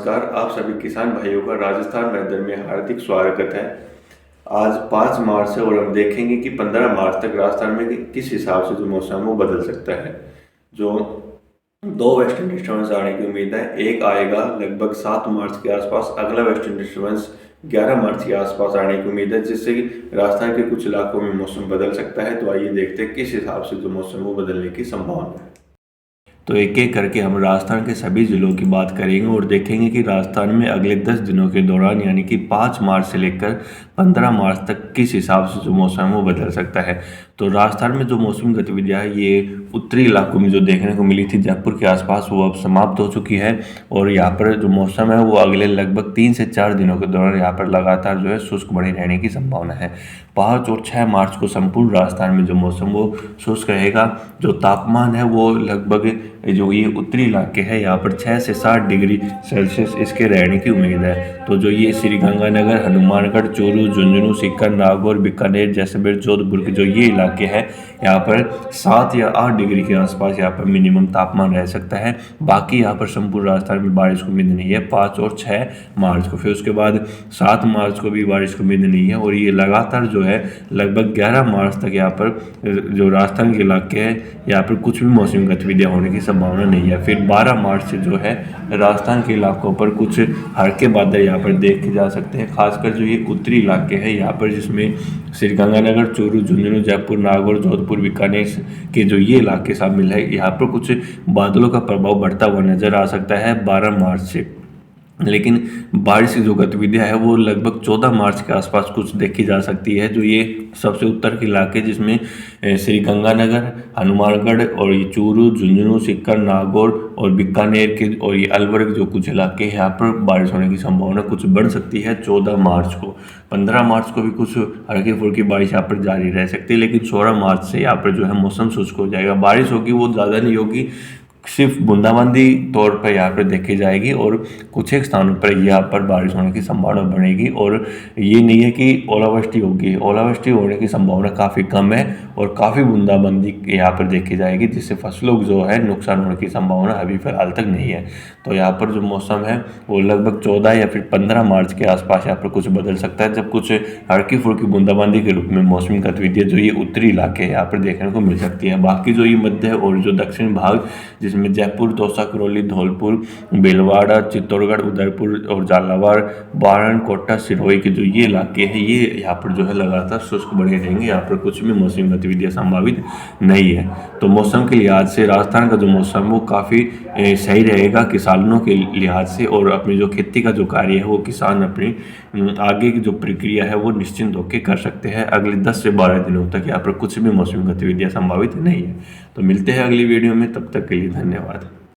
नमस्कार, आप सभी किसान भाइयों का राजस्थान वेदर में हार्दिक स्वागत है। आज 5 मार्च है और हम देखेंगे कि 15 मार्च तक राजस्थान में किस हिसाब से जो मौसम है वो बदल सकता है। जो 2 वेस्टर्न डिस्टर्बेंस आने की उम्मीद है। एक आएगा लगभग 7 मार्च के आसपास, अगला वेस्टर्न डिस्टर्बेंस 11 मार्च के आसपास आने की उम्मीद है, जिससे कि राजस्थान के कुछ इलाकों में मौसम बदल सकता है। तो आइए देखते हैं किस हिसाब से जो मौसम वो बदलने की संभावना है। तो एक एक करके हम राजस्थान के सभी ज़िलों की बात करेंगे और देखेंगे कि राजस्थान में अगले 10 दिनों के दौरान यानी कि 5 मार्च से लेकर 15 मार्च तक किस हिसाब से जो मौसम है वो बदल सकता है। तो राजस्थान में जो मौसमी गतिविधियाँ है ये उत्तरी इलाकों में जो देखने को मिली थी जयपुर के आसपास, वो अब समाप्त हो चुकी है और यहाँ पर जो मौसम है वो अगले लगभग 3 से 4 दिनों के दौरान यहाँ पर लगातार जो है शुष्क बने रहने की संभावना है। 5 और 6 मार्च को संपूर्ण राजस्थान में जो मौसम वो शुष्क रहेगा। जो तापमान है वो लगभग जो ये उत्तरी इलाके हैं यहाँ पर 6 से 7 डिग्री सेल्सियस इसके रहने की उम्मीद है। तो जो ये श्रीगंगानगर, हनुमानगढ़, चूरू, झुंझुनू, सीकर, नागौर, बीकानेर, जैसलमेर, जोधपुर के जो ये इलाके हैं यहाँ पर 7 या 8 डिग्री के आसपास यहाँ पर मिनिमम तापमान रह सकता है। बाकी यहाँ पर संपूर्ण राजस्थान में बारिश की उम्मीद नहीं है 5 और 6 मार्च को। फिर उसके बाद 7 मार्च को भी बारिश की उम्मीद नहीं है और ये लगातार जो है लगभग 11 मार्च तक यहाँ पर जो राजस्थान के इलाके हैं यहाँ पर कुछ भी मौसमी गतिविधियाँ होने की संभावना नहीं है। फिर 12 मार्च से जो है राजस्थान के इलाकों पर कुछ हल्के बादल यहाँ पर देखे जा सकते हैं, खासकर जो ये उत्तरी इलाके हैं यहाँ पर, जिसमें श्रीगंगानगर, चूरू, झुंझुनू, जयपुर, नागौर, जोधपुर, बीकानेर के जो ये इलाके शामिल है यहाँ पर कुछ बादलों का प्रभाव बढ़ता हुआ नजर आ सकता है 12 मार्च से। लेकिन बारिश की जो गतिविधियाँ है वो लगभग 14 मार्च के आसपास कुछ देखी जा सकती है। जो ये सबसे उत्तर के इलाके जिसमें श्रीगंगानगर, हनुमानगढ़ और ये चूरू, झुंझुनू, सीकर, नागौर और बीकानेर के और ये अलवर के जो कुछ इलाके हैं यहाँ पर बारिश होने की संभावना कुछ बढ़ सकती है 14 मार्च को। 15 मार्च को भी कुछ हल्की फुल्की बारिश यहाँ पर जारी रह सकती है, लेकिन 16 मार्च से यहाँ पर जो है मौसम शुष्क हो जाएगा। बारिश होगी वो ज़्यादा नहीं होगी, सिर्फ बूंदाबांदी तौर पर यहाँ पर देखी जाएगी और कुछ एक स्थानों पर यहाँ पर बारिश होने की संभावना बढ़ेगी। और ये नहीं है कि ओलावृष्टि होगी, ओलावृष्टि होने की संभावना काफ़ी कम है और काफ़ी बूंदाबांदी यहाँ पर देखी जाएगी, जिससे फसलों जो है नुकसान होने की संभावना अभी फिलहाल तक नहीं है। तो यहाँ पर जो मौसम है वो लगभग 14 या फिर 15 मार्च के आसपास यहाँ पर कुछ बदल सकता है, जब कुछ हल्की फुल्की बूंदाबांदी के रूप में मौसमी गतिविधियाँ जो ये उत्तरी इलाके यहाँ पर देखने को मिल सकती है। बाकी जो ये मध्य और जो दक्षिण भाग जिसमें जयपुर, दौसा, करौली, धौलपुर, भीलवाड़ा, चित्तौड़गढ़, उदयपुर और झालावाड़, बारण, कोटा, सिरोही के जो ये इलाके हैं ये यहाँ पर जो है लगातार शुष्क बने रहेंगे। यहाँ पर कुछ भी मौसमी गतिविधियाँ संभावित नहीं है। तो मौसम के लिहाज से राजस्थान का जो मौसम वो काफ़ी सही रहेगा किसानों के लिहाज से, और अपनी जो खेती का जो कार्य है वो किसान अपनी आगे की जो प्रक्रिया है वो निश्चिंत होकर कर सकते हैं। अगले 10 से 12 दिनों तक यहाँ पर कुछ भी मौसमी गतिविधियाँ संभावित नहीं है। तो मिलते हैं अगली वीडियो में, तब तक के लिए धन्यवाद।